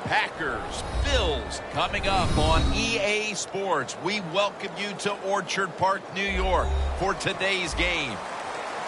Packers, Bills, coming up on EA Sports. We welcome you to Orchard Park, New York for today's game.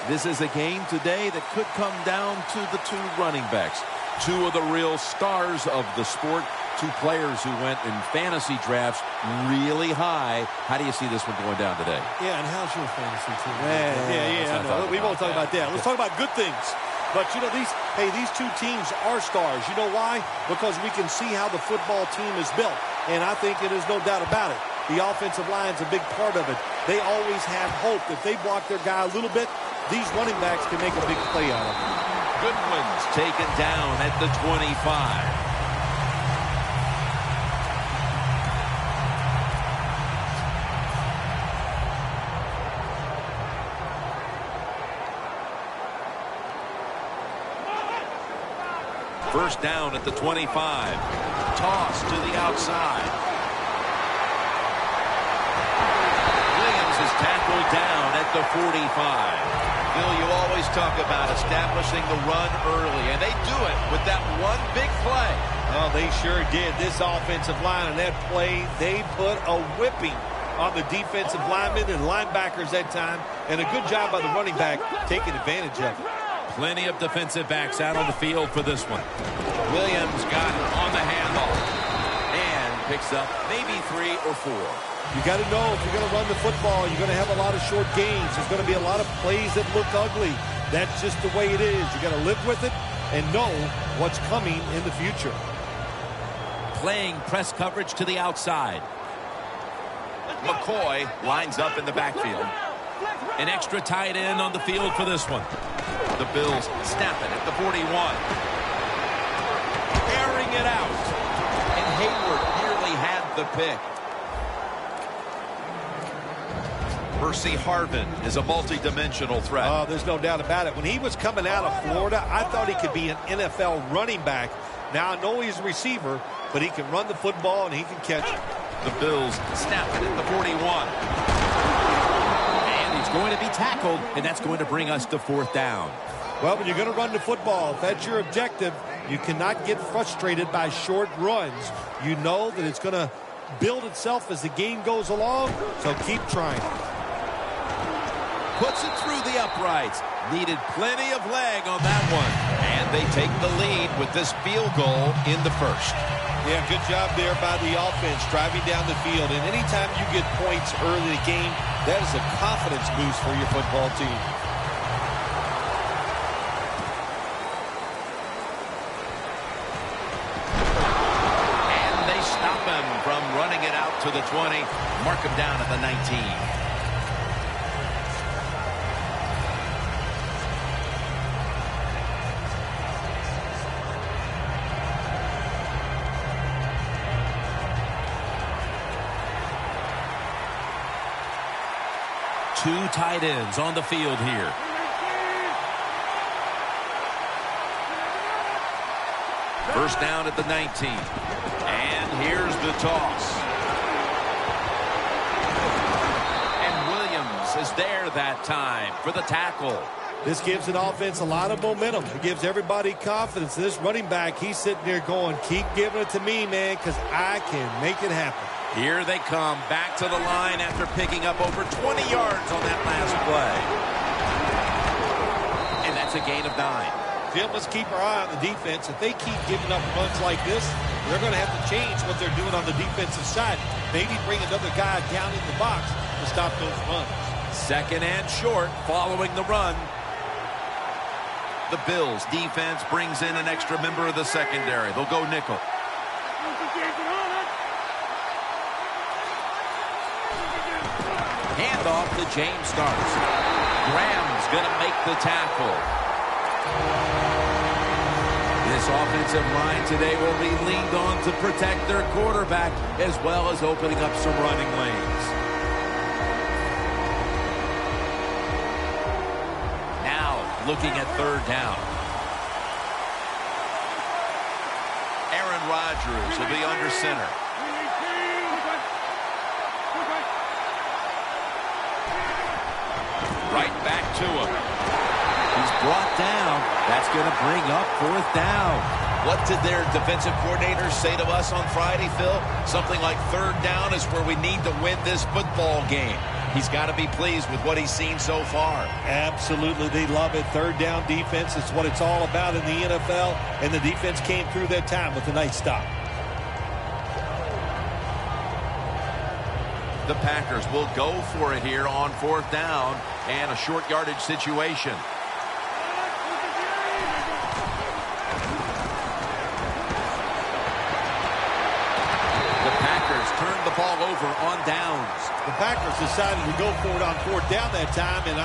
This is a game today that could come down to the two running backs. Two of the real stars of the sport. Two players who went in fantasy drafts really high. How do you see this one going down today? Yeah, and how's your fantasy team? Yeah, I know. We won't talk about that. Let's talk about good things. But, you know, these two teams are stars. You know why? Because we can see how the football team is built. And I think it is no doubt about it. The offensive line's a big part of it. They always have hope. If they block their guy a little bit, these running backs can make a big play out of it. Goodwin's taken down at the 25. First down at the 25. Toss to the outside. Williams is tackled down at the 45. Bill, you always talk about establishing the run early, and they do it with that one big play. Oh, they sure did. This offensive line and that play, they put a whipping on the defensive linemen and linebackers that time, and a good job by the running back taking advantage of it. Plenty of defensive backs out on the field for this one. Williams got it on the handoff and picks up maybe 3 or 4. You got to know if you're going to run the football, you're going to have a lot of short gains. There's going to be a lot of plays that look ugly. That's just the way it is. You got to live with it and know what's coming in the future. Playing press coverage to the outside. McCoy lines up in the backfield. An extra tight end on the field for this one. The Bills snap it at the 41. Airing it out. And Hayward nearly had the pick. Percy Harvin is a multi-dimensional threat. Oh, there's no doubt about it. When he was coming out of Florida, I thought he could be an NFL running back. Now, I know he's a receiver, but he can run the football and he can catch it. The Bills snap it at the 41. And he's going to be tackled, and that's going to bring us to 4th down. Well, when you're going to run the football, if that's your objective, you cannot get frustrated by short runs. You know that it's going to build itself as the game goes along, so keep trying. Puts it through the uprights. Needed plenty of leg on that one. And they take the lead with this field goal in the first. Yeah, good job there by the offense, driving down the field. And anytime you get points early in the game, that is a confidence boost for your football team. And they stop him from running it out to the 20. Mark him down at the 19. Two tight ends on the field here. First down at the 19. And here's the toss. And Williams is there that time for the tackle. This gives an offense a lot of momentum. It gives everybody confidence. This running back, he's sitting there going, keep giving it to me, man, because I can make it happen. Here they come back to the line after picking up over 20 yards on that last play. And that's a gain of 9. Jim, let's keep our eye on the defense. If they keep giving up runs like this, they're going to have to change what they're doing on the defensive side. Maybe bring another guy down in the box to stop those runs. Second and short following the run. The Bills defense brings in an extra member of the secondary. They'll go nickel. Handoff to James Starks. Graham's going to make the tackle. This offensive line today will be leaned on to protect their quarterback as well as opening up some running lanes. Now looking at 3rd down. Aaron Rodgers will be under center. Right back to him. He's brought down. That's going to bring up 4th down. What did their defensive coordinators say to us on Friday, Phil? Something like third down is where we need to win this football game. He's got to be pleased with what he's seen so far. Absolutely. They love it. Third down defense. It's what it's all about in the NFL. And the defense came through that time with a nice stop. The Packers will go for it here on fourth down and a short yardage situation. The Packers turn the ball over on downs. The Packers decided to go for it on fourth down that time, and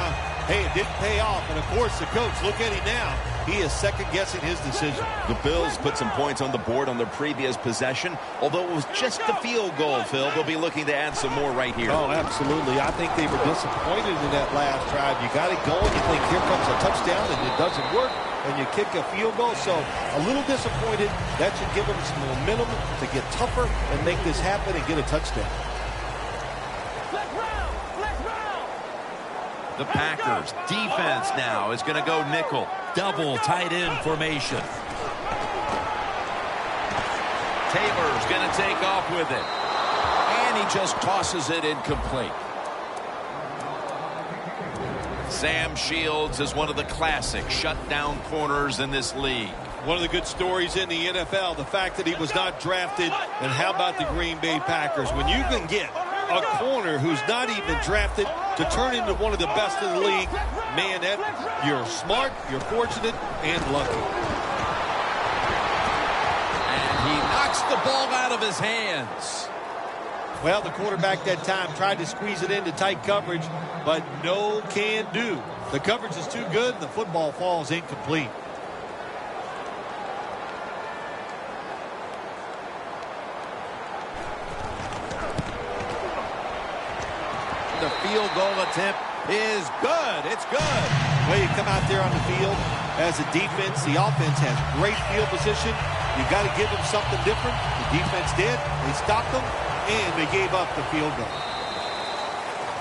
hey, it didn't pay off. And, of course, the coach, look at him now. He is second-guessing his decision. The Bills put some points on the board on their previous possession. Although it was just a field goal, Phil, they'll be looking to add some more right here. Oh, absolutely. I think they were disappointed in that last drive. You got it going. You think here comes a touchdown, and it doesn't work, and you kick a field goal. So a little disappointed. That should give them some momentum to get tougher and make this happen and get a touchdown. The Packers defense now is going to go nickel. Double tight end formation. Taylor's going to take off with it. And he just tosses it incomplete. Sam Shields is one of the classic shutdown corners in this league. One of the good stories in the NFL, the fact that he was not drafted. And how about the Green Bay Packers? When you can get a corner who's not even drafted to turn into one of the best in the league, man, you're smart, you're fortunate, and lucky. And he knocks the ball out of his hands. Well, the quarterback that time tried to squeeze it into tight coverage, but no can do. The coverage is too good, and the football falls incomplete. The field goal attempt is good. It's good. Well, you come out there on the field as a defense. The offense has great field position. You got to give them something different. The defense did. They stopped them, and they gave up the field goal.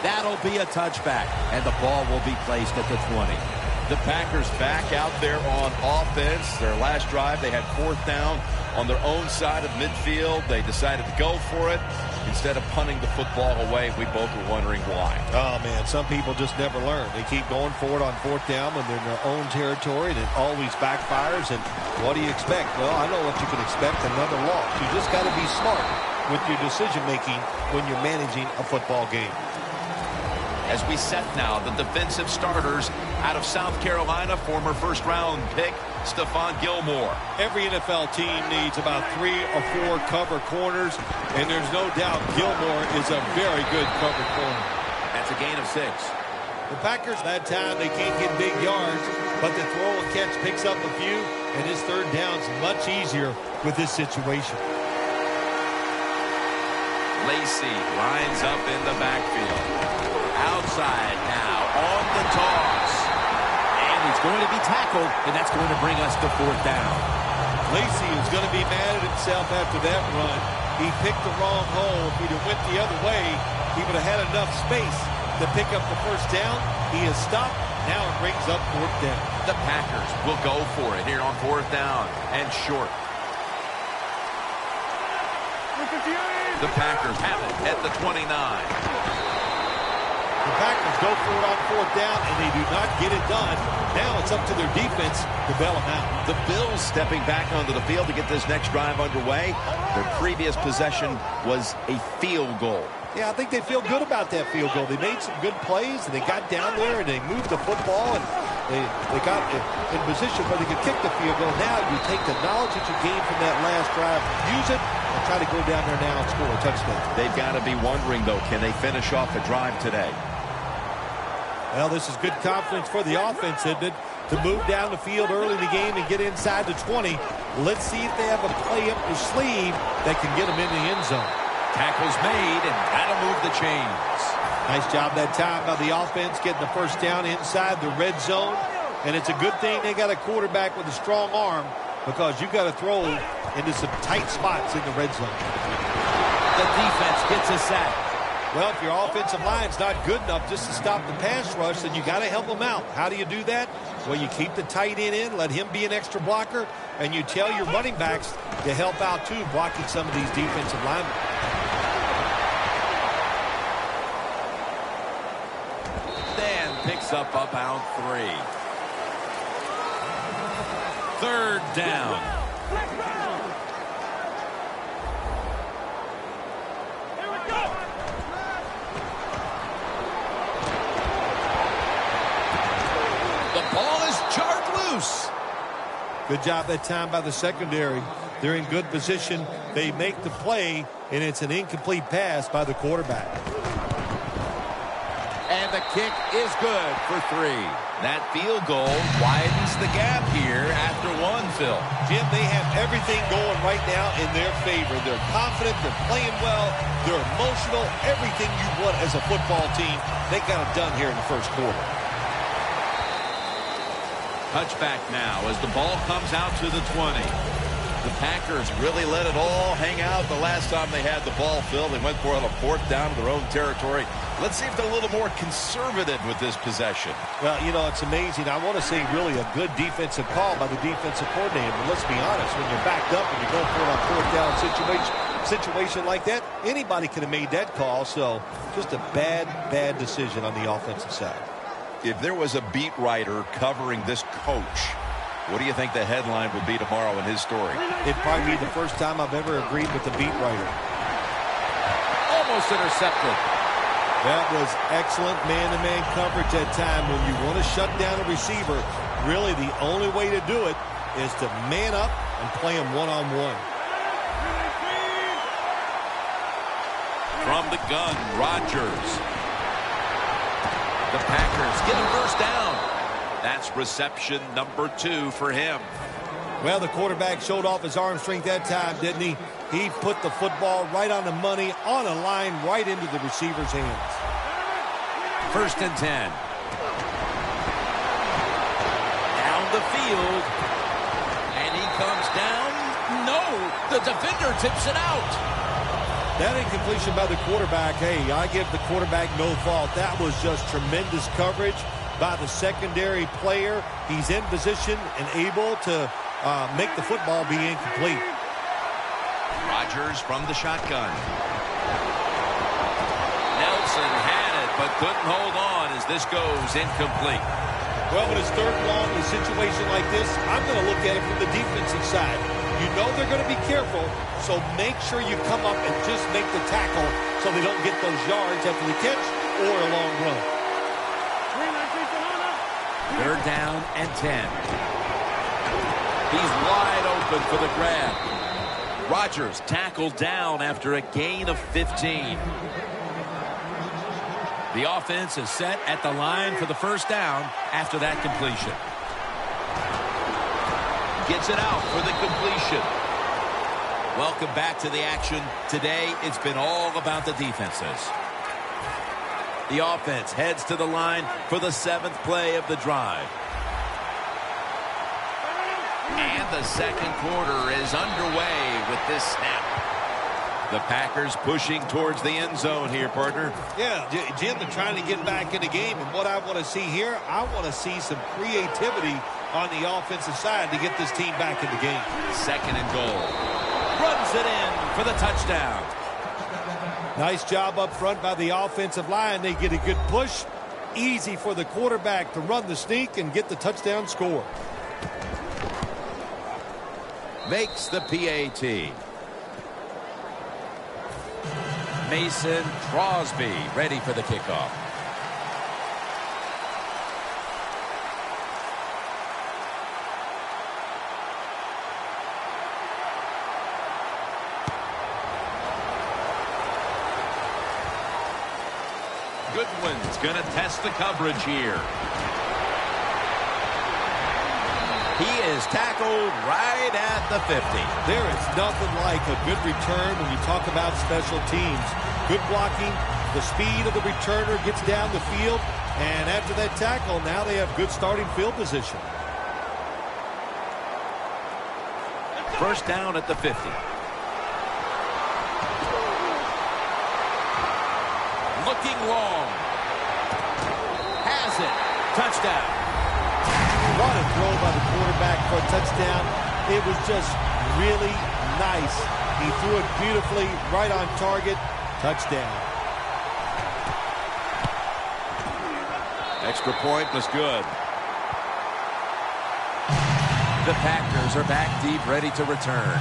That'll be a touchback, and the ball will be placed at the 20. The Packers back out there on offense. Their last drive, they had fourth down on their own side of midfield. They decided to go for it instead of punting the football away. We both were wondering why. Oh, man, some people just never learn. They keep going for it on fourth down when they're in their own territory, and it always backfires. And what do you expect? Well, I know what you can expect, another loss. You just got to be smart with your decision-making when you're managing a football game. As we set now, the defensive starters out of South Carolina, former first-round pick Stephon Gilmore. Every NFL team needs about 3 or 4 cover corners, and there's no doubt Gilmore is a very good cover corner. That's a gain of 6. The Packers, that time, they can't get big yards, but the throw and catch picks up a few, and his third down's much easier with this situation. Lacy lines up in the backfield. Outside now on the toss. And he's going to be tackled, and that's going to bring us to fourth down. Lacy is going to be mad at himself after that run. He picked the wrong hole. If he'd have went the other way, he would have had enough space to pick up the first down. He has stopped. Now it brings up fourth down. The Packers will go for it here on fourth down and short. The Packers have it at the 29. The Packers go for it on fourth down, and they do not get it done. Now it's up to their defense to bail them out. The Bills stepping back onto the field to get this next drive underway. Their previous possession was a field goal. Yeah, I think they feel good about that field goal. They made some good plays, and they got down there, and they moved the football, and they got in position where they could kick the field goal. Now you take the knowledge that you gained from that last drive, use it, and try to go down there now and score a touchdown. They've got to be wondering, though, can they finish off the drive today? Well, this is good confidence for the offense, isn't it? To move down the field early in the game and get inside the 20. Let's see if they have a play up their sleeve that can get them in the end zone. Tackle's made, and that'll move the chains. Nice job that time by the offense getting the first down inside the red zone. And it's a good thing they got a quarterback with a strong arm, because you got to throw into some tight spots in the red zone. The defense gets a sack. Well, if your offensive line's not good enough just to stop the pass rush, then you got to help them out. How do you do that? Well, you keep the tight end in, let him be an extra blocker, and you tell your running backs to help out, too, blocking some of these defensive linemen. Dan picks up about 3. 3rd down. Good job that time by the secondary. They're in good position. They make the play, and it's an incomplete pass by the quarterback. And the kick is good for 3. That field goal widens the gap here after 1, Phil. Jim, they have everything going right now in their favor. They're confident. They're playing well. They're emotional. Everything you want as a football team, they got it done here in the first quarter. Touchback now as the ball comes out to the 20. The Packers really let it all hang out the last time they had the ball, Phil. They went for it on a 4th down to their own territory. Let's see if they're a little more conservative with this possession. Well, you know, it's amazing. I want to say really a good defensive call by the defensive coordinator. But let's be honest, when you're backed up and you go for it on 4th down situation like that, anybody could have made that call. So just a bad decision on the offensive side. If there was a beat writer covering this coach, what do you think the headline would be tomorrow in his story? It'd probably be the first time I've ever agreed with the beat writer. Almost intercepted. That was excellent man-to-man coverage that time. When you want to shut down a receiver, really the only way to do it is to man up and play him one-on-one. From the gun, Rodgers. The Packers get a first down. That's reception number 2 for him. Well, the quarterback showed off his arm strength that time, didn't he? He put the football right on the money, on a line, right into the receiver's hands. 1st and 10. Down the field. And he comes down. No, the defender tips it out. That incompletion by the quarterback, hey, I give the quarterback no fault. That was just tremendous coverage by the secondary player. He's in position and able to make the football be incomplete. Rodgers from the shotgun. Nelson had it, but couldn't hold on as this goes incomplete. Well, when it's 3rd and long in a situation like this, I'm going to look at it from the defensive side. You know they're going to be careful, so make sure you come up and just make the tackle so they don't get those yards after the catch or a long run. 3rd down and 10. He's wide open for the grab. Rodgers tackled down after a gain of 15. The offense is set at the line for the first down after that completion. Gets it out for the completion. Welcome back to the action. Today, it's been all about the defenses. The offense heads to the line for the 7th play of the drive. And the second quarter is underway with this snap. The Packers pushing towards the end zone here, partner. Yeah, Jim, they're trying to get back in the game. And what I want to see here, I want to see some creativity on the offensive side to get this team back in the game. 2nd and goal. Runs it in for the touchdown. Nice job up front by the offensive line. They get a good push. Easy for the quarterback to run the sneak and get the touchdown score. Makes the PAT. Mason Crosby ready for the kickoff. Goodwin's going to test the coverage here. He is tackled right at the 50. There is nothing like a good return when you talk about special teams. Good blocking, the speed of the returner gets down the field, and after that tackle, now they have good starting field position. 1st down at the 50. looking long. Has it. Touchdown. What a throw by the quarterback for a touchdown. It was just really nice. He threw it beautifully, right on target. Touchdown. Extra point was good. The Packers are back deep, ready to return.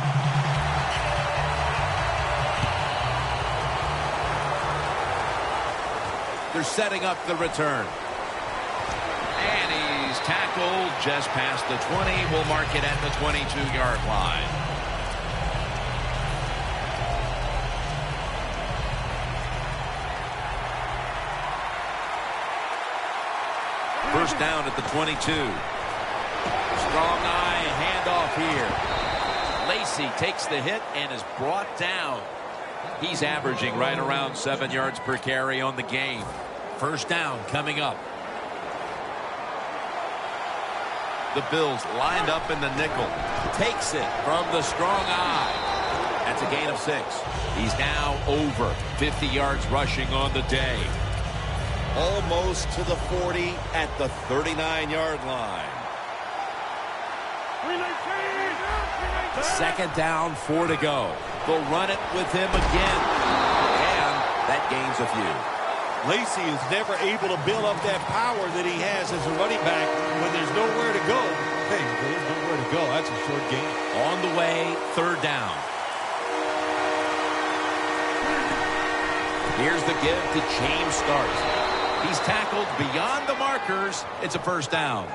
They're setting up the return. And he's tackled just past the 20. We'll mark it at the 22-yard line. First down at the 22. Strong eye handoff here. Lacey takes the hit and is brought down. He's averaging right around 7 yards per carry on the game. First down coming up. The Bills lined up in the nickel. Takes it from the strong eye. That's a gain of 6. He's now over 50 yards rushing on the day. Almost to the 40 at the 39-yard line. Second down, 4 to go. They'll run it with him again. And that gains a few. Lacey is never able to build up that power that he has as a running back when there's nowhere to go. Hey, there's nowhere to go. That's a short gain. On the way, third down. Here's the give to James Starks. He's tackled beyond the markers. It's a first down.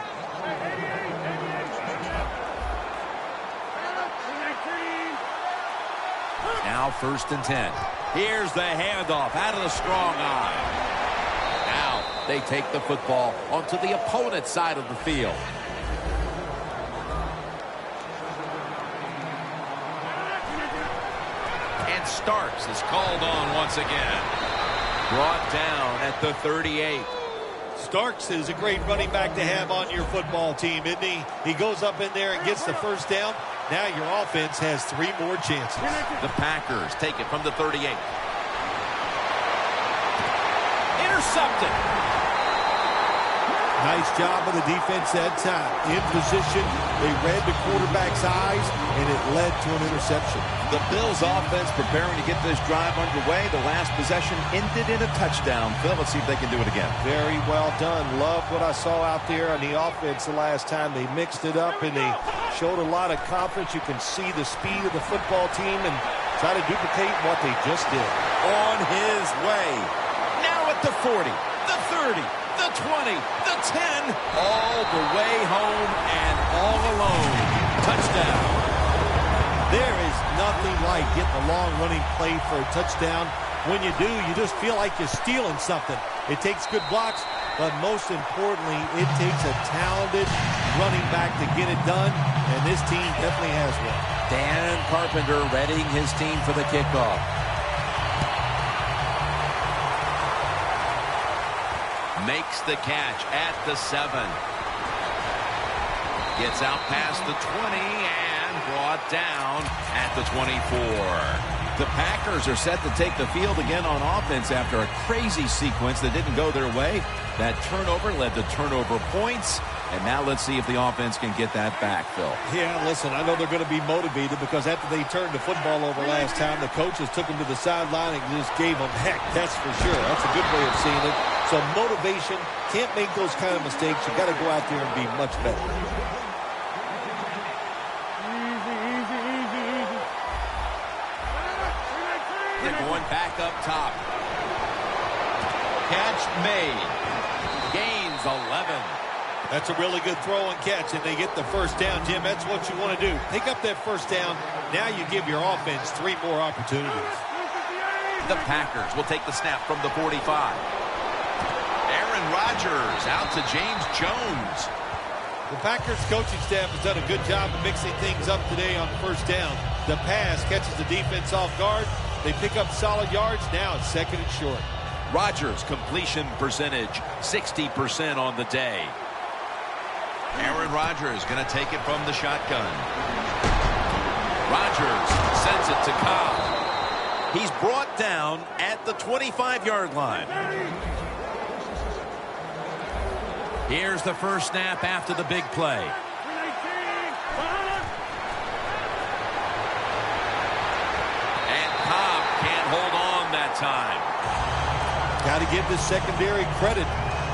Now first and 10. Here's the handoff out of the strong eye. Now they take the football onto the opponent's side of the field. And Starks is called on once again. Brought down at the 38. Starks is a great running back to have on your football team, isn't he? He goes up in there and gets the first down. Now your offense has 3 more chances. The Packers take it from the 38. Intercepted. Nice job of the defense that time. In position, they read the quarterback's eyes, and it led to an interception. The Bills offense preparing to get this drive underway. The last possession ended in a touchdown. Phil, let's see if they can do it again. Very well done. Love what I saw out there on the offense the last time. They mixed it up, and they showed a lot of confidence. You can see the speed of the football team and try to duplicate what they just did. On his way. Now at the 40, the 30, the 20, the 10. All the way home and all alone. Touchdown. There is nothing like getting a long-running play for a touchdown. When you do, you just feel like you're stealing something. It takes good blocks, but most importantly, it takes a talented running back to get it done, and this team definitely has one. Dan Carpenter readying his team for the kickoff. Makes the catch at the 7. Gets out past the 20 and brought down at the 24. The Packers are set to take the field again on offense after a crazy sequence that didn't go their way. That turnover led to turnover points. And now let's see if the offense can get that back, Phil. Yeah, listen, I know they're going to be motivated because after they turned the football over last time, the coaches took them to the sideline and just gave them heck. That's for sure. That's a good way of seeing it. So motivation, can't make those kind of mistakes. You got to go out there and be much better. They're going back up top. Catch made. Gains 11. That's a really good throw and catch, and they get the first down, Jim. That's what you want to do. Pick up that first down. Now you give your offense 3 more opportunities. The Packers will take the snap from the 45. Aaron Rodgers out to James Jones. The Packers coaching staff has done a good job of mixing things up today on first down. The pass catches the defense off guard. They pick up solid yards. Now it's second and short. Rodgers' completion percentage, 60% on the day. Aaron Rodgers going to take it from the shotgun. Rodgers sends it to Cobb. He's brought down at the 25-yard line. Here's the first snap after the big play. And Cobb can't hold on that time. Got to give the secondary credit.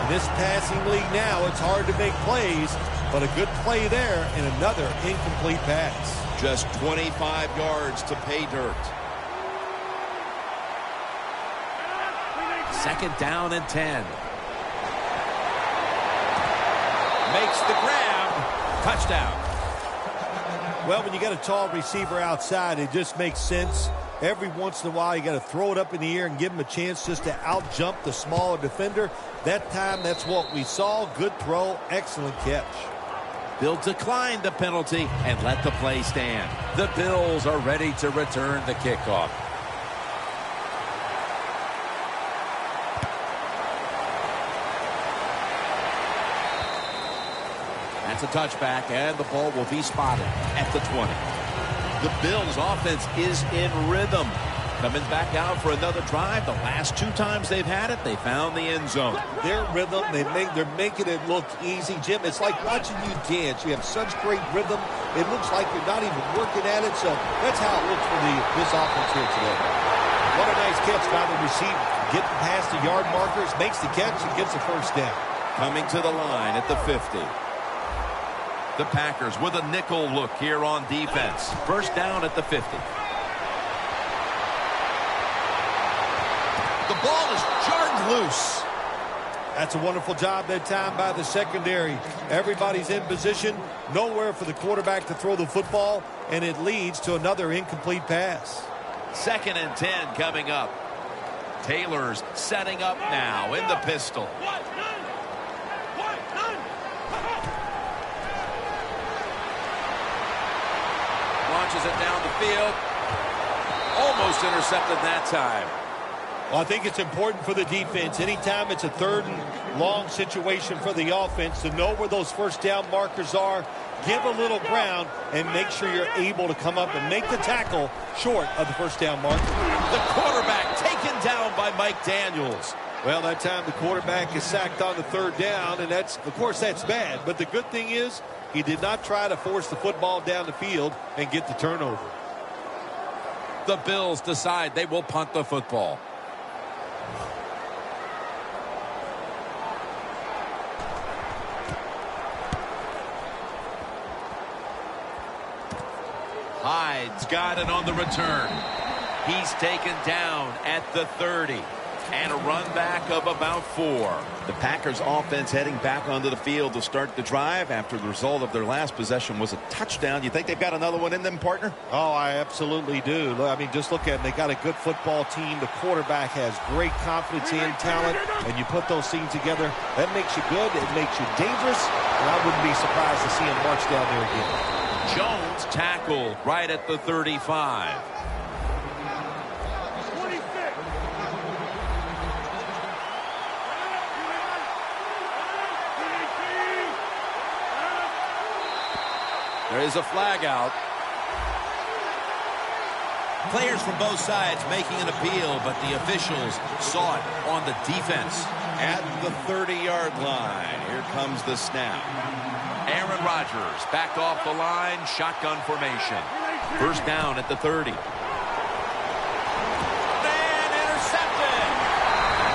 In this passing league now, it's hard to make plays, but a good play there and another incomplete pass. Just 25 yards to pay dirt. Second down and 10. Makes the grab. Touchdown. Well, when you got a tall receiver outside, it just makes sense. Every once in a while, you got to throw it up in the air and give him a chance just to out-jump the smaller defender. That time, that's what we saw. Good throw, excellent catch. They'll decline the penalty and let the play stand. The Bills are ready to return the kickoff. That's a touchback, and the ball will be spotted at the 20. The Bills offense is in rhythm. Coming back out for another drive. The last 2 times they've had it, they found the end zone. Their rhythm, they're making it look easy, Jim. It's like watching you dance. You have such great rhythm. It looks like you're not even working at it. So that's how it looks for this offense here today. What a nice catch by the receiver. Getting past the yard markers, makes the catch, and gets a first down. Coming to the line at the 50. The Packers with a nickel look here on defense. First down at the 50. The ball is jarred loose. That's a wonderful job that time by the secondary. Everybody's in position. Nowhere for the quarterback to throw the football, and it leads to another incomplete pass. Second and 10 coming up. Taylor's setting up now in the pistol. Launches it down the field. Almost intercepted that time. Well, I think it's important for the defense. Anytime it's a third and long situation for the offense to know where those first down markers are, give a little ground, and make sure you're able to come up and make the tackle short of the first down marker. The quarterback taken down by Mike Daniels. Well, that time the quarterback is sacked on the third down, and of course, that's bad. But the good thing is he did not try to force the football down the field and get the turnover. The Bills decide they will punt the football. Hyde's got it on the return. He's taken down at the 30. And a run back of about 4. The Packers offense heading back onto the field to start the drive after the result of their last possession was a touchdown. You think they've got another one in them, partner? Oh, I absolutely do. I mean, just look at it. They got a good football team. The quarterback has great confidence and talent. And you put those things together, that makes you good. It makes you dangerous. And I wouldn't be surprised to see him march down there again. Jones tackled right at the 35. There is a flag out. Players from both sides making an appeal, but the officials saw it on the defense. At the 30-yard line, here comes the snap. Aaron Rodgers backed off the line, shotgun formation. First down at the 30. And intercepted.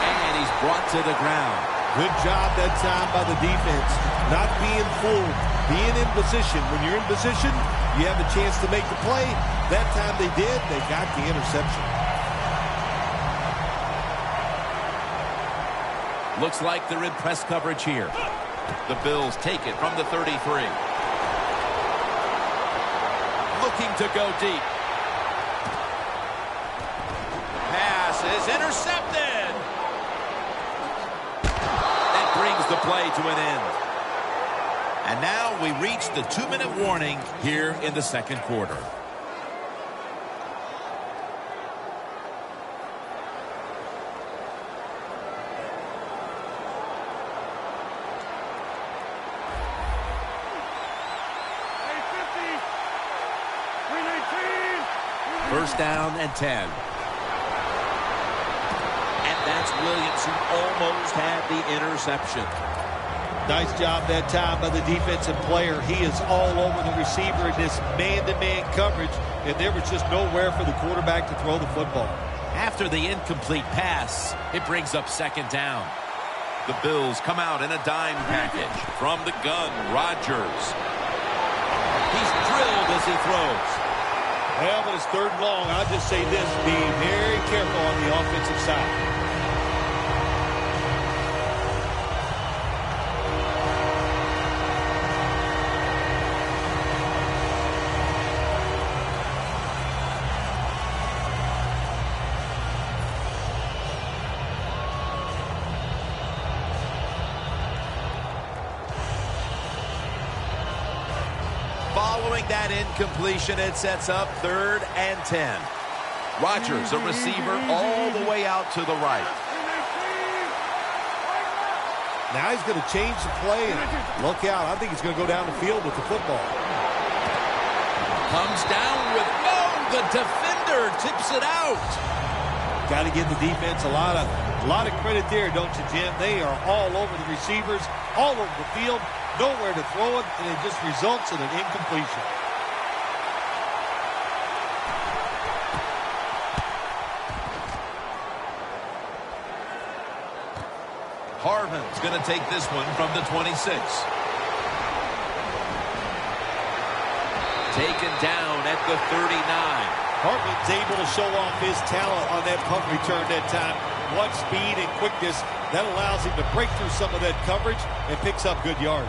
And he's brought to the ground. Good job that time by the defense. Not being fooled. Being in position. When you're in position, you have a chance to make the play. That time they did. They got the interception. Looks like they're in press coverage here. The Bills take it from the 33. Looking to go deep. Pass is intercepted. That brings the play to an end. And now we reach the 2-minute warning here in the second quarter. First down and 10. that's Williams who almost had the interception. Nice job that time by the defensive player. He is all over the receiver in this man-to-man coverage, and there was just nowhere for the quarterback to throw the football. After the incomplete pass, it brings up second down. The Bills come out in a dime package. From the gun, Rodgers. He's drilled as he throws. Well, but it's third and long. I'll just say this, be very careful on the offensive side. Following that incompletion, it sets up 3rd and 10. Rodgers, a receiver all the way out to the right. Now he's going to change the play, and look out. I think he's going to go down the field with the football. Comes down with, the defender tips it out. Got to give the defense a lot of credit there, don't you, Jim? They are all over the receivers, all over the field, nowhere to throw it, and it just results in an incompletion. Harvin's going to take this one from the 26. Taken down at the 39. Hartman's able to show off his talent on that punt return that time. What speed and quickness that allows him to break through some of that coverage and picks up good yards.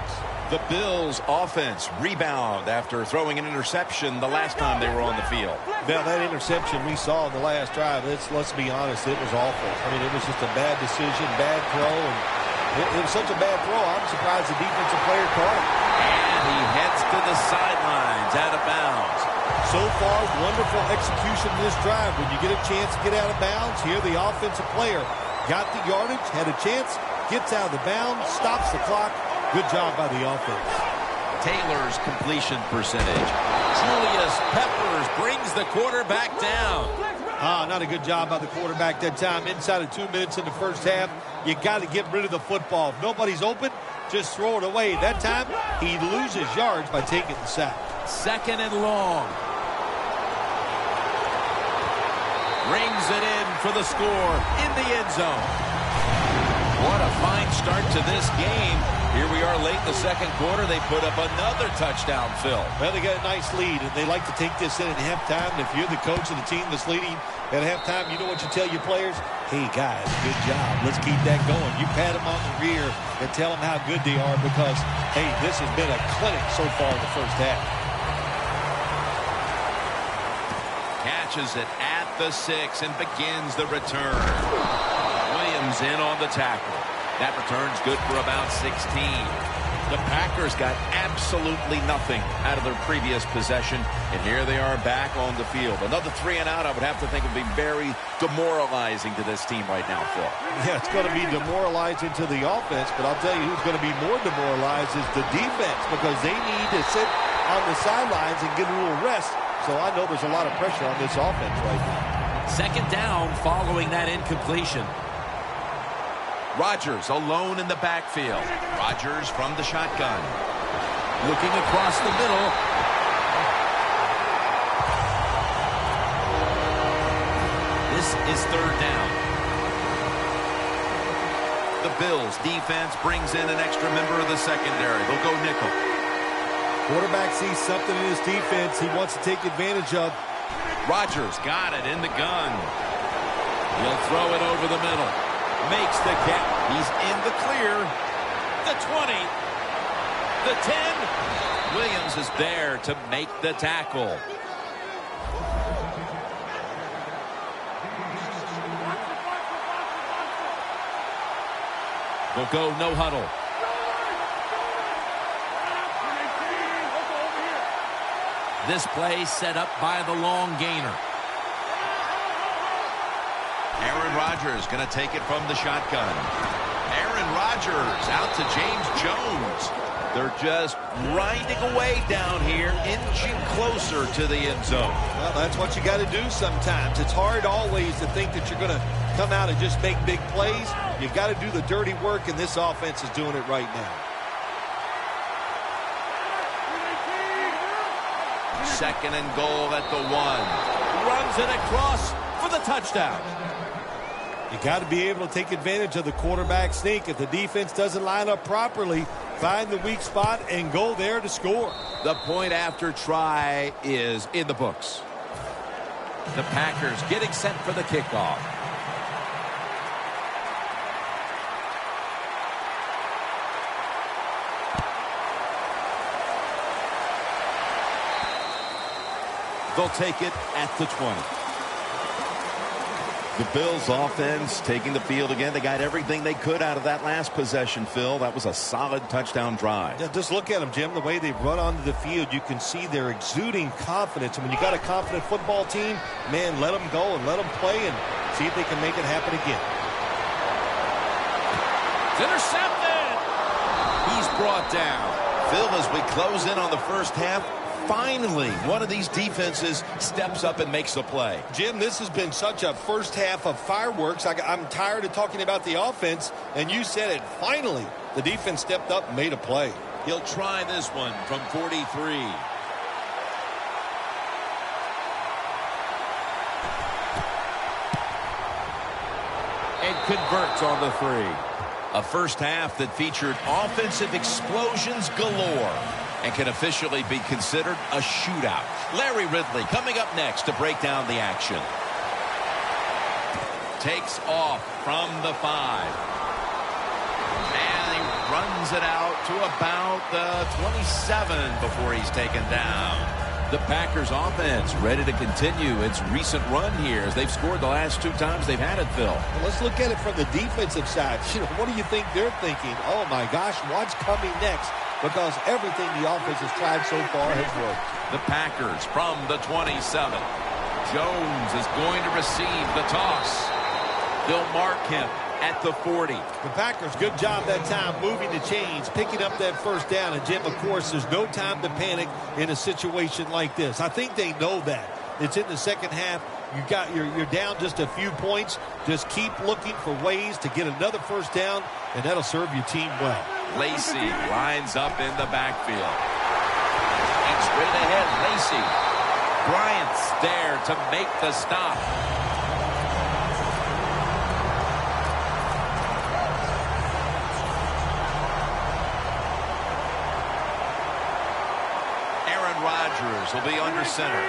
The Bills offense rebound after throwing an interception the last time they were on the field. Now, that interception we saw in the last drive, let's be honest, it was awful. I mean, it was just a bad decision, bad throw, and it was such a bad throw, I'm surprised the defensive player caught it. And he heads to the sidelines out of bounds. So far, wonderful execution in this drive. When you get a chance to get out of bounds, here the offensive player got the yardage, had a chance, gets out of the bounds, stops the clock. Good job by the offense. Taylor's completion percentage. Julius Peppers brings the quarterback down. Not a good job by the quarterback that time. Inside of 2 minutes in the first half, you got to get rid of the football. If nobody's open, just throw it away. That time, he loses yards by taking the sack. 2nd and long. Rings it in for the score in the end zone. What a fine start to this game. Here we are late in the second quarter. They put up another touchdown, Phil. Well, they got a nice lead, and they like to take this in at halftime. And if you're the coach of the team that's leading at halftime, you know what you tell your players? Hey, guys, good job. Let's keep that going. You pat them on the rear and tell them how good they are because, hey, this has been a clinic so far in the first half. Catches it at the 6 and begins the return. Williams in on the tackle. That return's good for about 16. The Packers got absolutely nothing out of their previous possession, and here they are back on the field. Another 3 and out, I would have to think, would be very demoralizing to this team right now, Phil. Yeah, it's going to be demoralizing to the offense, but I'll tell you who's going to be more demoralized is the defense because they need to sit on the sidelines and get a little rest. So I know there's a lot of pressure on this offense right now. 2nd down following that incompletion. Rodgers alone in the backfield. Rodgers from the shotgun. Looking across the middle. This is 3rd down. The Bills defense brings in an extra member of the secondary. They'll go nickel. Quarterback sees something in his defense he wants to take advantage of. Rodgers got it in the gun. He'll throw it over the middle. Makes the catch. He's in the clear. The 20. The 10. Williams is there to make the tackle. We'll go no huddle. This play set up by the long gainer. Aaron Rodgers going to take it from the shotgun. Aaron Rodgers out to James Jones. They're just grinding away down here, inching closer to the end zone. Well, that's what you got to do sometimes. It's hard always to think that you're going to come out and just make big plays. You got to do the dirty work, and this offense is doing it right now. Second and goal at the 1. Runs it across for the touchdown. You got to be able to take advantage of the quarterback sneak. If the defense doesn't line up properly, find the weak spot and go there to score. The point after try is in the books. The Packers getting set for the kickoff. They'll take it at the 20. The Bills offense taking the field again. They got everything they could out of that last possession, Phil. That was a solid touchdown drive. Yeah, just look at them, Jim. The way they run onto the field, you can see they're exuding confidence. And when you got a confident football team, man, let them go and let them play and see if they can make it happen again. It's intercepted. He's brought down. Phil, as we close in on the first half, finally, one of these defenses steps up and makes the play. Jim, this has been such a first half of fireworks. I'm tired of talking about the offense, and you said it. Finally, the defense stepped up and made a play. He'll try this one from 43. And converts on the 3. A first half that featured offensive explosions galore and can officially be considered a shootout. Larry Ridley coming up next to break down the action. Takes off from the 5. And he runs it out to about the 27 before he's taken down. The Packers offense ready to continue its recent run here as they've scored the last 2 times they've had it, Phil. Well, let's look at it from the defensive side. What do you think they're thinking? Oh, my gosh, what's coming next? Because everything the offense has tried so far has worked. The Packers from the 27. Jones is going to receive the toss. They'll mark him at the 40. The Packers, good job that time moving the chains, picking up that first down. And, Jim, of course, there's no time to panic in a situation like this. I think they know that. It's in the second half. You're down just a few points. Just keep looking for ways to get another first down, and that'll serve your team well. Lacey lines up in the backfield. And straight ahead, Lacey. Bryant's there to make the stop. Aaron Rodgers will be under center.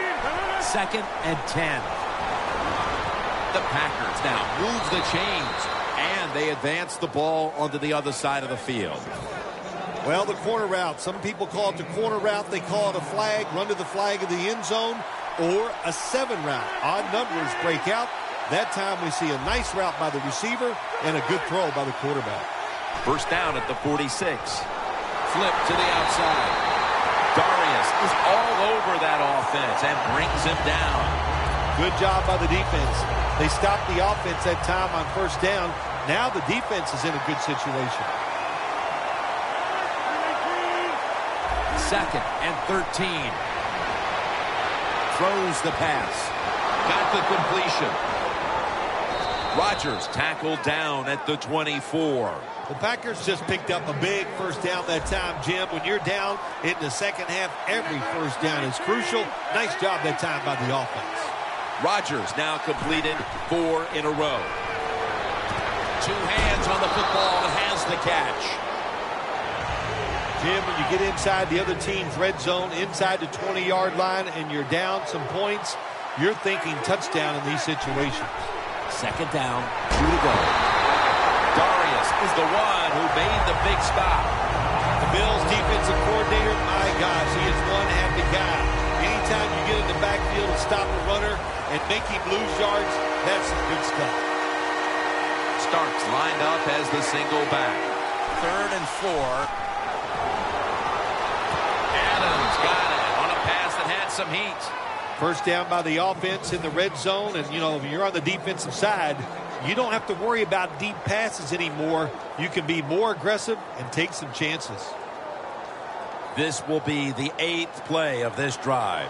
2nd and 10. The Packers now move the chains. And they advance the ball onto the other side of the field. Well, the corner route. Some people call it the corner route. They call it a flag, run to the flag of the end zone, or a 7 route. Odd numbers break out. That time we see a nice route by the receiver and a good throw by the quarterback. First down at the 46. Flip to the outside. Darius is all over that offense and brings him down. Good job by the defense. They stopped the offense that time on first down. Now the defense is in a good situation. 2nd and 13. Throws the pass. Got the completion. Rodgers tackled down at the 24. The Packers just picked up a big first down that time, Jim. When you're down in the second half, every first down is crucial. Nice job that time by the offense. Rodgers now completed 4 in a row. 2 hands on the football and has the catch. Jim, when you get inside the other team's red zone, inside the 20-yard line, and you're down some points, you're thinking touchdown in these situations. 2nd down, 2 to go. Darius is the one who made the big stop. The Bills defensive coordinator, my gosh, he is one happy guy. Anytime you get in the backfield and stop a runner and make him lose yards, that's some good stuff. Starks lined up as the single back. 3rd and 4. Adams got it on a pass that had some heat. First down by the offense in the red zone, and, if you're on the defensive side, you don't have to worry about deep passes anymore. You can be more aggressive and take some chances. This will be the 8th play of this drive.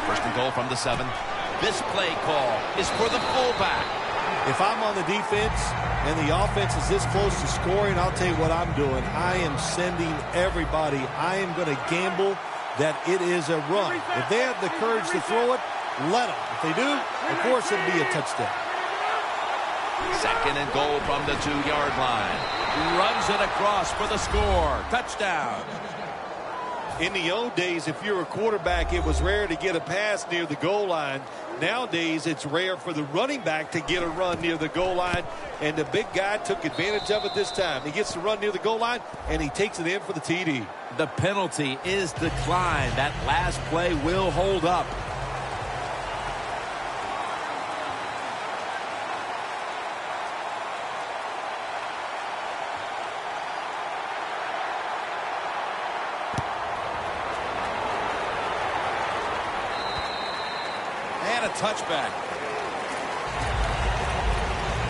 First and goal from the 7. This play call is for the fullback. If I'm on the defense and the offense is this close to scoring, I'll tell you what I'm doing. I am sending everybody. I am going to gamble that it is a run. If they have the courage to throw it, let them. If they do, of course it'll be a touchdown. Second and goal from the 2-yard line. Runs it across for the score. Touchdown. In the old days, if you're a quarterback, it was rare to get a pass near the goal line. Nowadays, it's rare for the running back to get a run near the goal line, and the big guy took advantage of it this time. He gets to run near the goal line, and he takes it in for the TD. The penalty is declined. That last play will hold up. And a touchback.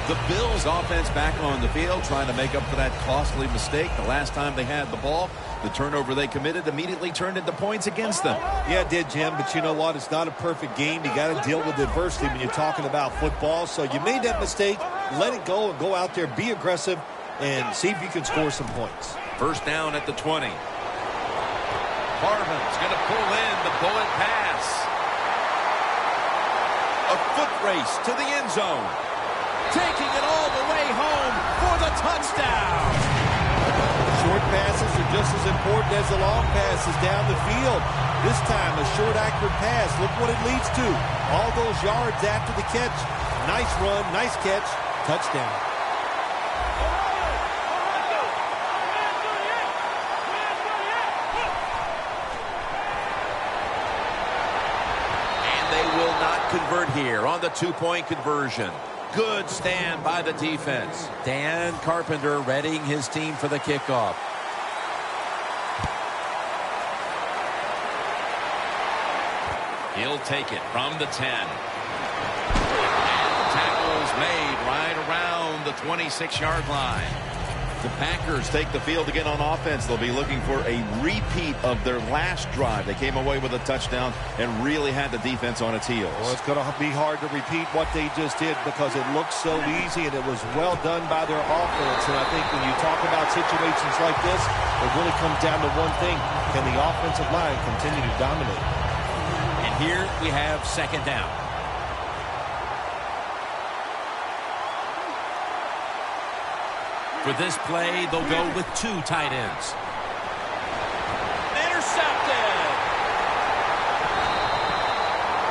The Bills offense back on the field trying to make up for that costly mistake. The last time they had the ball, the turnover they committed immediately turned into points against them. Yeah, it did, Jim, but you know what? It's not a perfect game. You got to deal with adversity when you're talking about football. So you made that mistake, let it go, and go out there, be aggressive, and see if you can score some points. First down at the 20. Harmon's going to pull in the bullet pass. A foot race to the end zone. Taking it all the way home for the touchdown. Short passes are just as important as the long passes down the field. This time, a short, accurate pass. Look what it leads to. All those yards after the catch. Nice run, nice catch, touchdown. And they will not convert here on the two-point conversion. Good stand by the defense. Dan Carpenter readying his team for the kickoff. He'll take it from the 10. And tackles made right around the 26-yard line. The Packers take the field again on offense. They'll be looking for a repeat of their last drive. They came away with a touchdown and really had the defense on its heels. Well, it's going to be hard to repeat what they just did because it looked so easy and it was well done by their offense. And I think when you talk about situations like this, it really comes down to one thing. Can the offensive line continue to dominate? And here we have second down. For this play, they'll go with two tight ends. Intercepted!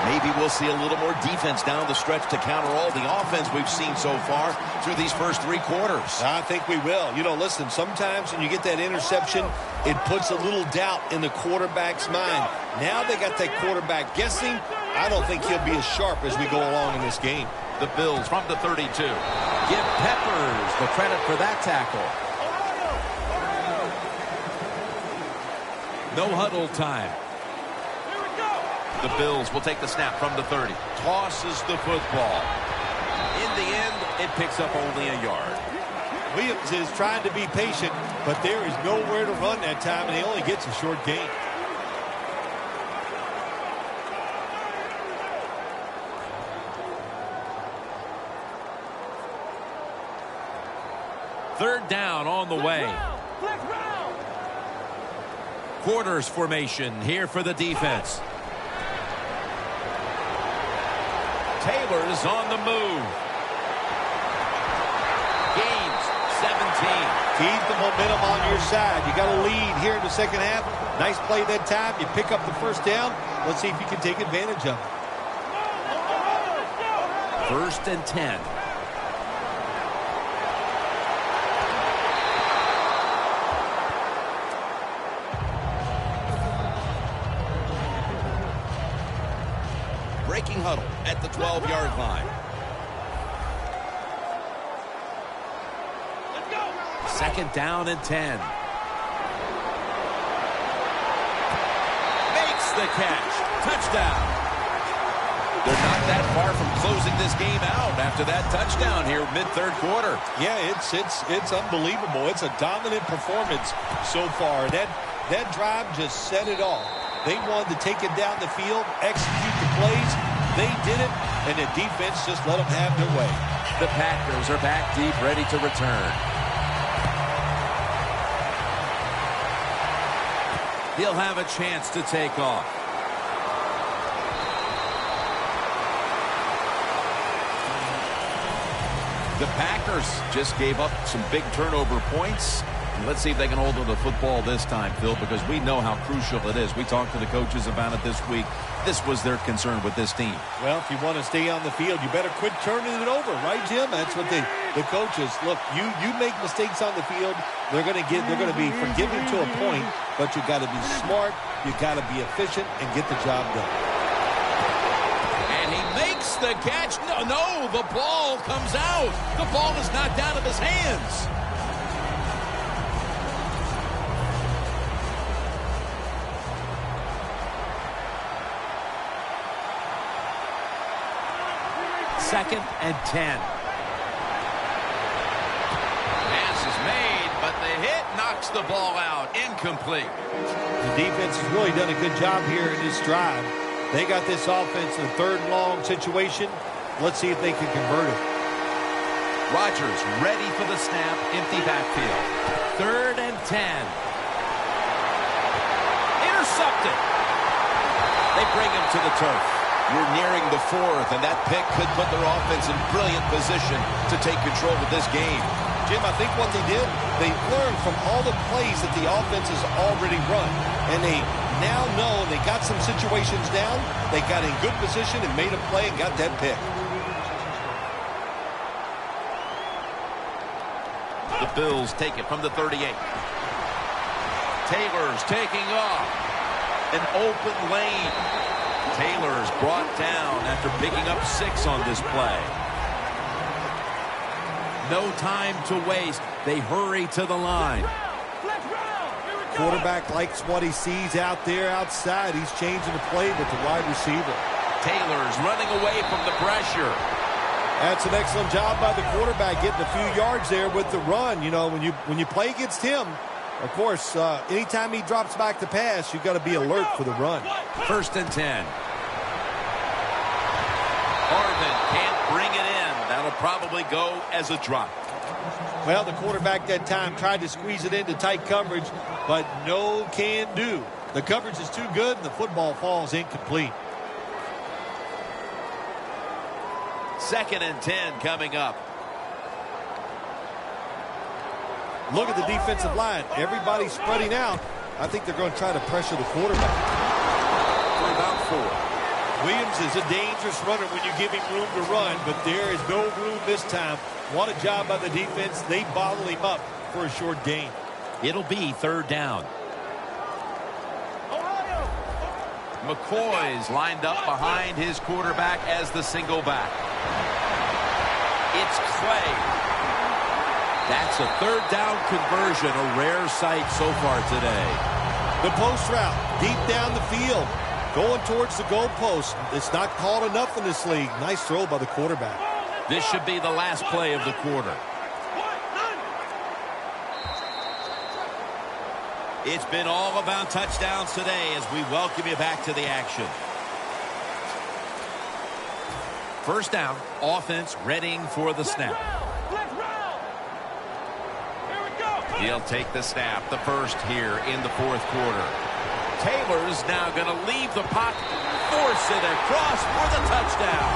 Maybe we'll see a little more defense down the stretch to counter all the offense we've seen so far through these first three quarters. I think we will. You know, listen, sometimes when you get that interception, it puts a little doubt in the quarterback's mind. Now they got that quarterback guessing. I don't think he'll be as sharp as we go along in this game. The Bills from the 32. Give Peppers the credit for that tackle. No huddle time. The Bills will take the snap from the 30. Tosses the football. In the end, it picks up only a yard. Williams is trying to be patient, but there is nowhere to run that time, and he only gets a short gain. Third down on the way. Quarters formation here for the defense. Taylor's on the move. Gains 17. Keep the momentum on your side. You got a lead here in the second half. Nice play that time. You pick up the first down. Let's see if you can take advantage of it. First and 10. Breaking huddle at the 12-yard line. Second down and 10. Makes the catch. Touchdown. They're not that far from closing this game out after that touchdown here mid-third quarter. Yeah, it's unbelievable. It's a dominant performance so far. That drive just set it all. They wanted to take it down the field, execute the plays, They did it, and the defense just let them have their way. The Packers are back deep, ready to return. He'll have a chance to take off. The Packers just gave up some big turnover points. Let's see if they can hold on to the football this time, Phil, because we know how crucial it is. We talked to the coaches about it this week. This was their concern with this team. Well, if you want to stay on the field, you better quit turning it over, right, Jim? That's what the coaches look. You make mistakes on the field, they're going to be forgiven to a point, but you got to be smart, you got to be efficient, and get the job done. And he makes the catch. No, the ball comes out. The ball is knocked out of his hands. Second and 10. Pass is made, but the hit knocks the ball out. Incomplete. The defense has really done a good job here in this drive. They got this offense in a third and long situation. Let's see if they can convert it. Rodgers ready for the snap. Empty backfield. Third and 10. Intercepted. They bring him to the turf. We're nearing the fourth, and that pick could put their offense in brilliant position to take control of this game. Jim, I think what they did, they learned from all the plays that the offense has already run. And they now know they got some situations down. They got in good position and made a play and got that pick. The Bills take it from the 38. Taylor's taking off. An open lane. Taylor's brought down after picking up 6 on this play. No time to waste. They hurry to the line. Quarterback likes what he sees out there outside. He's changing the play with the wide receiver. Taylor's running away from the pressure. That's an excellent job by the quarterback, getting a few yards there with the run. You know, when you play against him, of course, anytime he drops back to pass, you've got to be alert for the run. First and 10. Harvin can't bring it in. That'll probably go as a drop. Well, the quarterback that time tried to squeeze it into tight coverage, but no can do. The coverage is too good, and the football falls incomplete. Second and 10 coming up. Look at the defensive line. Everybody's spreading out. I think they're going to try to pressure the quarterback. For about 4. Williams is a dangerous runner when you give him room to run, but there is no room this time. What a job by the defense. They bottle him up for a short gain. It'll be third down. McCoy's lined up behind his quarterback as the single back. It's Clay. That's a third down conversion, a rare sight so far today. The post route, deep down the field, going towards the goalpost. It's not called enough in this league. Nice throw by the quarterback. This should be the last play of the quarter. It's been all about touchdowns today as we welcome you back to the action. First down, offense readying for the snap. He'll take the snap, the first here in the fourth quarter. Taylor's now going to leave the pocket, force it across for the touchdown.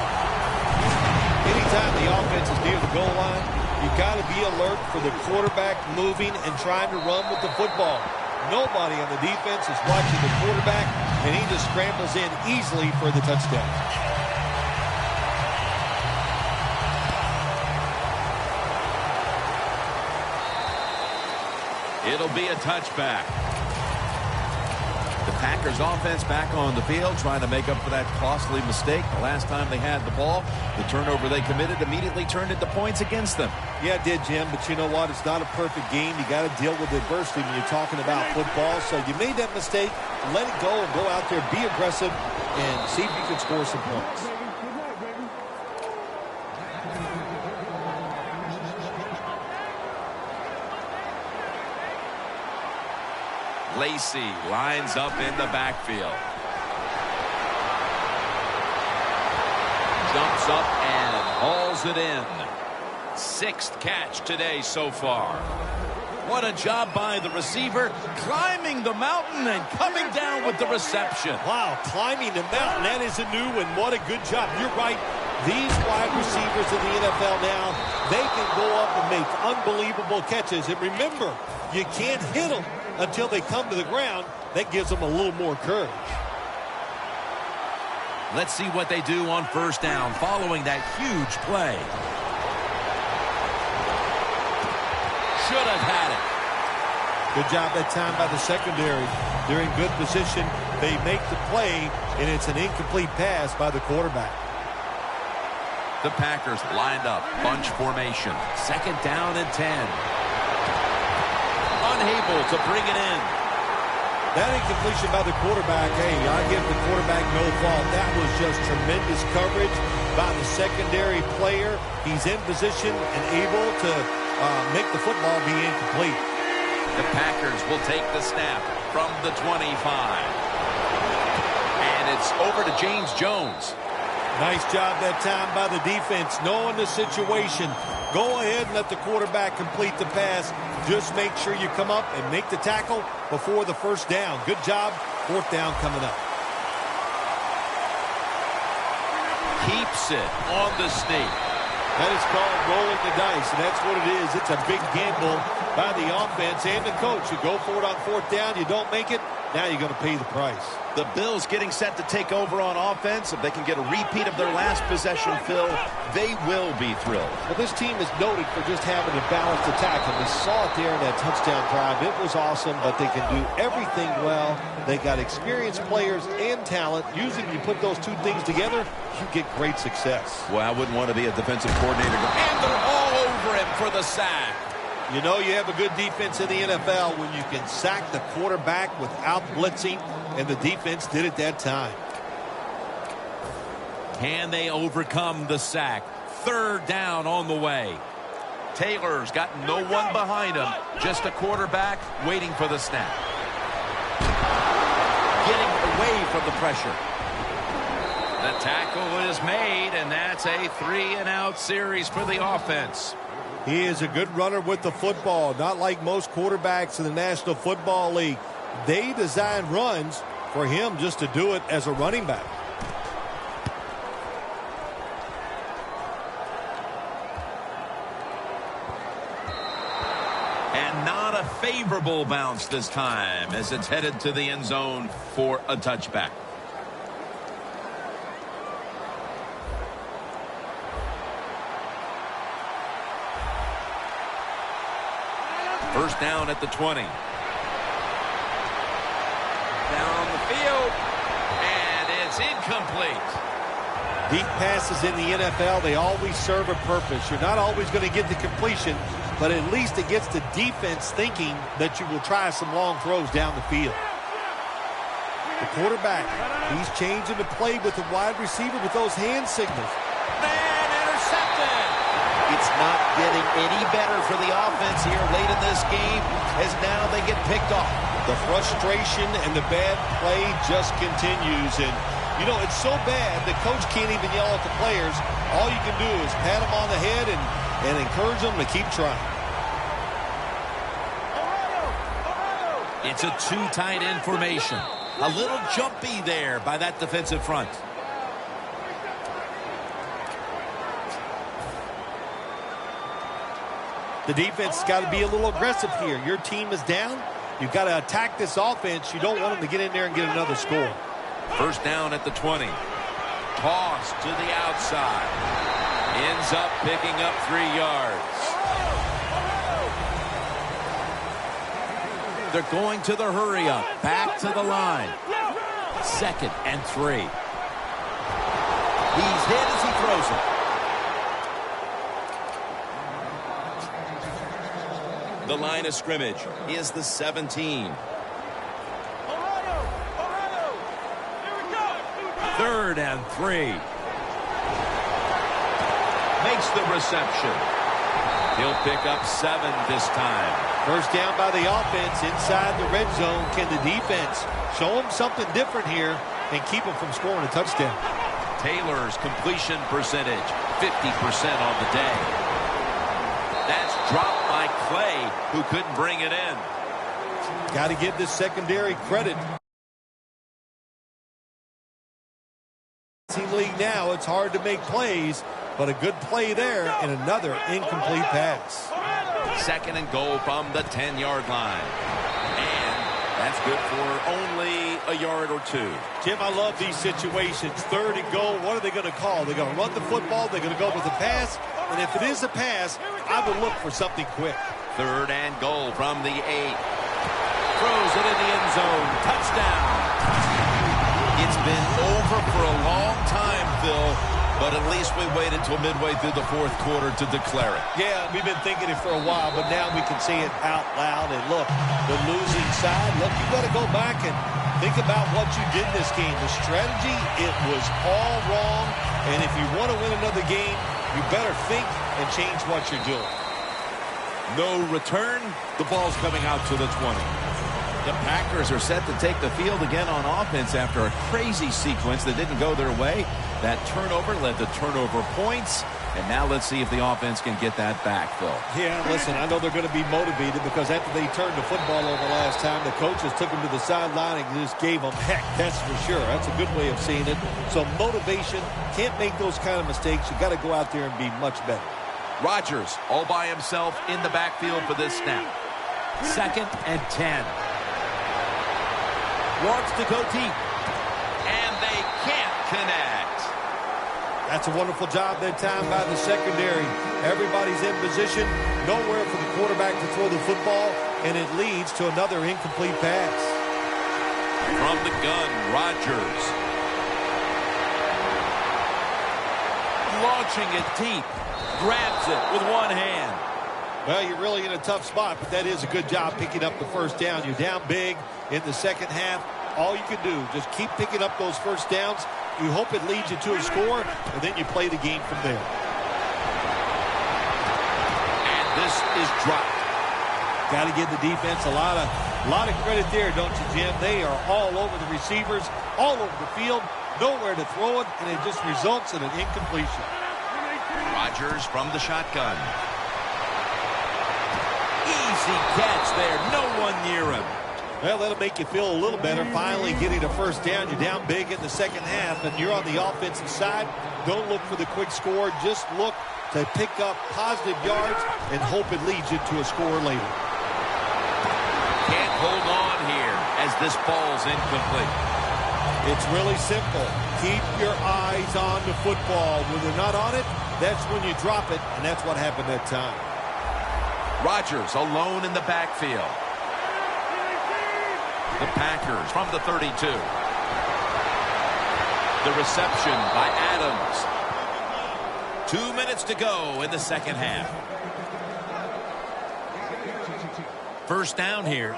Anytime the offense is near the goal line, you've got to be alert for the quarterback moving and trying to run with the football. Nobody on the defense is watching the quarterback, and he just scrambles in easily for the touchdown. It'll be a touchback. The Packers offense back on the field trying to make up for that costly mistake. The last time they had the ball, the turnover they committed immediately turned into points against them. Yeah, it did, Jim, but you know what? It's not a perfect game. You got to deal with adversity when you're talking about football. So you made that mistake, let it go and go out there, be aggressive, and see if you can score some points. Lacey lines up in the backfield. Steps up and hauls it in. 6th catch today so far. What a job by the receiver, climbing the mountain and coming down with the reception. Wow, climbing the mountain, that is a new one. What a good job. You're right. These wide receivers in the NFL now, they can go up and make unbelievable catches. And remember, you can't hit them until they come to the ground. That gives them a little more courage. Let's see what they do on 1st down following that huge play. Should have had it. Good job that time by the secondary. They're in good position. They make the play, and it's an incomplete pass by the quarterback. The Packers lined up, bunch formation. 2nd down and 10. Unable to bring it in. That incompletion by the quarterback, hey, I give the quarterback no fault. That was just tremendous coverage by the secondary player. He's in position and able to make the football be incomplete. The Packers will take the snap from the 25. And it's over to James Jones. Nice job that time by the defense, knowing the situation. Go ahead and let the quarterback complete the pass. Just make sure you come up and make the tackle before the 1st down. Good job. 4th down coming up. Keeps it on the sneak. That is called rolling the dice, and that's what it is. It's a big gamble by the offense and the coach. You go for it on 4th down, you don't make it, now you're going to pay the price. The Bills getting set to take over on offense. If they can get a repeat of their last possession, Phil, they will be thrilled. Well, this team is noted for just having a balanced attack, and we saw it there in that touchdown drive. It was awesome, but they can do everything well. They got experienced players and talent. Usually when you put those two things together, you get great success. Well, I wouldn't want to be a defensive coordinator. And they're all over him for the sack. You know you have a good defense in the NFL when you can sack the quarterback without blitzing, and the defense did it that time. Can they overcome the sack? 3rd down on the way. Taylor's got no one behind him, just a quarterback waiting for the snap. Getting away from the pressure. The tackle is made, and that's a 3-and-out series for the offense. He is a good runner with the football, not like most quarterbacks in the National Football League. They design runs for him just to do it as a running back. And not a favorable bounce this time as it's headed to the end zone for a touchback. First down at the 20. Down the field, and it's incomplete. Deep passes in the NFL, they always serve a purpose. You're not always going to get the completion, but at least it gets the defense thinking that you will try some long throws down the field. The quarterback, he's changing the play with the wide receiver with those hand signals. Man, intercepted. It's not getting any better for the offense here late in this game as now they get picked off. The frustration and the bad play just continues. And, you know, it's so bad the coach can't even yell at the players. All you can do is pat them on the head and encourage them to keep trying. It's a too tight end formation. A little jumpy there by that defensive front. The defense has got to be a little aggressive here. Your team is down. You've got to attack this offense. You don't want them to get in there and get another score. First down at the 20. Toss to the outside. Ends up picking up 3 yards. They're going to the hurry up. Back to the line. 2nd and 3. He's hit as he throws it. The line of scrimmage is the 17. 3rd and 3. Makes the reception. He'll pick up 7 this time. First down by the offense inside the red zone. Can the defense show them something different here and keep them from scoring a touchdown? Taylor's completion percentage, 50% on the day. That's dropped by Clay, who couldn't bring it in. Got to give this secondary credit. League now, it's hard to make plays, but a good play there and another incomplete pass. 2nd and goal from the 10-yard line. And that's good for only a yard or 2. Jim, I love these situations. 3rd and goal, what are they going to call? They're going to run the football, they're going to go with a pass, and if it is a pass, I would look for something quick. 3rd and goal from the 8. Throws it in the end zone. Touchdown. It's been over for a long time, Phil, but at least we waited till midway through the 4th quarter to declare it. Yeah, we've been thinking it for a while, but now we can say it out loud. And look, the losing side, look, you've got to go back and think about what you did in this game. The strategy, it was all wrong, and if you want to win another game, you better think and change what you're doing. No return. The ball's coming out to the 20. The Packers are set to take the field again on offense after a crazy sequence that didn't go their way. That turnover led to turnover points. And now let's see if the offense can get that back, Phil. Yeah, listen, I know they're going to be motivated because after they turned the football over last time, the coaches took them to the sideline and just gave them heck, that's for sure. That's a good way of seeing it. So motivation, can't make those kind of mistakes. You got to go out there and be much better. Rodgers all by himself in the backfield for this snap. 2nd and 10. Wants to go deep. And they can't connect. That's a wonderful job that time by the secondary. Everybody's in position. Nowhere for the quarterback to throw the football. And it leads to another incomplete pass. From the gun, Rodgers. Launching it deep. Grabs it with one hand. Well, you're really in a tough spot, but that is a good job picking up the first down. You're down big in the second half. All you can do, just keep picking up those first downs. You hope it leads you to a score, and then you play the game from there. And this is dropped. Got to give the defense a lot of credit there, don't you, Jim? They are all over the receivers, all over the field, nowhere to throw it, and it just results in an incompletion. Rodgers from the shotgun. Easy catch there. No one near him. Well, that'll make you feel a little better. Finally getting a first down. You're down big in the second half, and you're on the offensive side. Don't look for the quick score. Just look to pick up positive yards and hope it leads you to a score later. Can't hold on here as this ball's incomplete. It's really simple. Keep your eyes on the football. When they're not on it, that's when you drop it, and that's what happened that time. Rodgers alone in the backfield. The Packers from the 32. The reception by Adams. 2 minutes to go in the second half. First down here.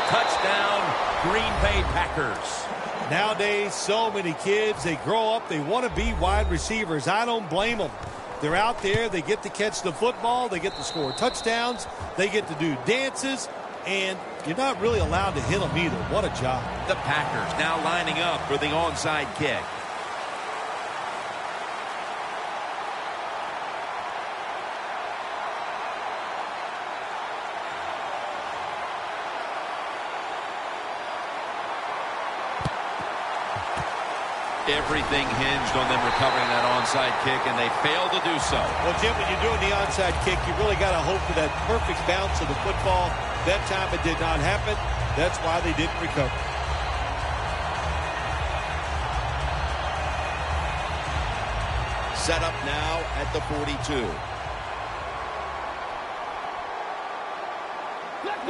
Touchdown, Green Bay Packers. Nowadays, so many kids, they grow up, they want to be wide receivers. I don't blame them. They're out there, they get to catch the football, they get to score touchdowns, they get to do dances, and you're not really allowed to hit them either. What a job. The Packers now lining up for the onside kick. Everything hinged on them recovering that onside kick, and they failed to do so. Well, Jim, when you're doing the onside kick, you really got to hope for that perfect bounce of the football. That time it did not happen. That's why they didn't recover. Set up now at the 42.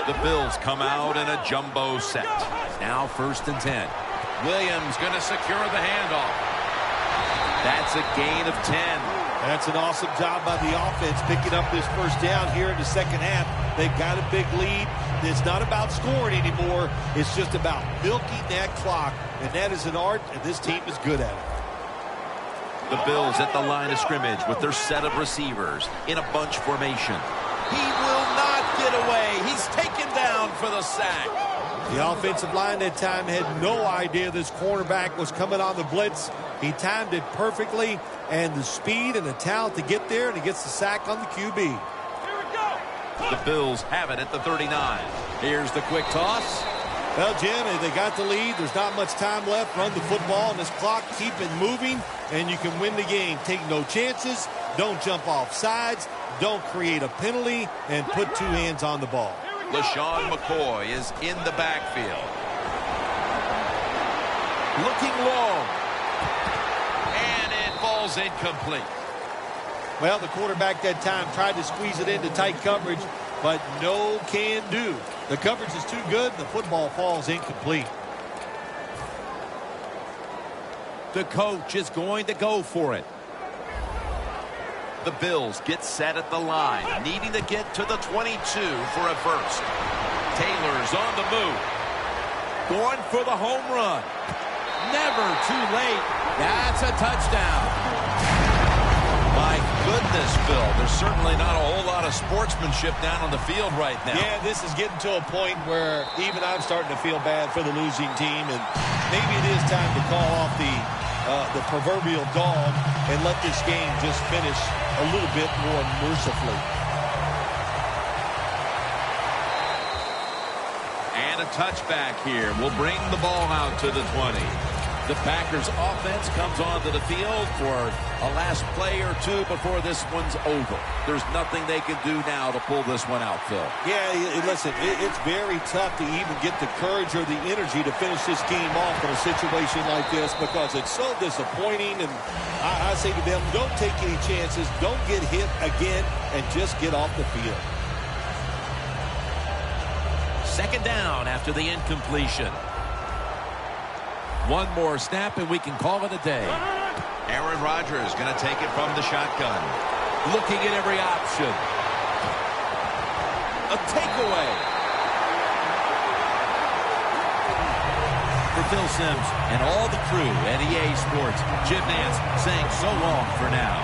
The Bills come out in a jumbo set. Now 1st and 10. Williams going to secure the handoff. That's a gain of 10. That's an awesome job by the offense picking up this first down here in the second half. They've got a big lead. It's not about scoring anymore. It's just about milking that clock, and that is an art, and this team is good at it. The Bills at the line of scrimmage with their set of receivers in a bunch formation. He will not get away. He's taken down for the sack. The offensive line that time had no idea this cornerback was coming on the blitz. He timed it perfectly, and the speed and the talent to get there, and he gets the sack on the QB. The Bills have it at the 39. Here's the quick toss. Well, Jim, they got the lead. There's not much time left. Run the football on this clock. Keep it moving, and you can win the game. Take no chances. Don't jump off sides. Don't create a penalty, and put two hands on the ball. LaShawn McCoy is in the backfield. Looking long. And it falls incomplete. Well, the quarterback that time tried to squeeze it into tight coverage, but no can do. The coverage is too good. The football falls incomplete. The coach is going to go for it. The Bills get set at the line, needing to get to the 22 for a first. Taylor's on the move. Going for the home run. Never too late. That's a touchdown. My goodness, Phil, there's certainly not a whole lot of sportsmanship down on the field right now. Yeah, this is getting to a point where even I'm starting to feel bad for the losing team, and maybe it is time to call off the proverbial dog and let this game just finish a little bit more mercifully. And a touchback here will bring the ball out to the 20. The Packers offense comes onto the field for a last play or two before this one's over. There's nothing they can do now to pull this one out, Phil. Yeah, listen, it's very tough to even get the courage or the energy to finish this game off in a situation like this because it's so disappointing. And I say to them, don't take any chances. Don't get hit again and just get off the field. Second down after the incompletion. One more snap, and we can call it a day. Aaron Rodgers going to take it from the shotgun. Looking at every option. A takeaway. For Phil Simms and all the crew at EA Sports, Jim Nance saying so long for now.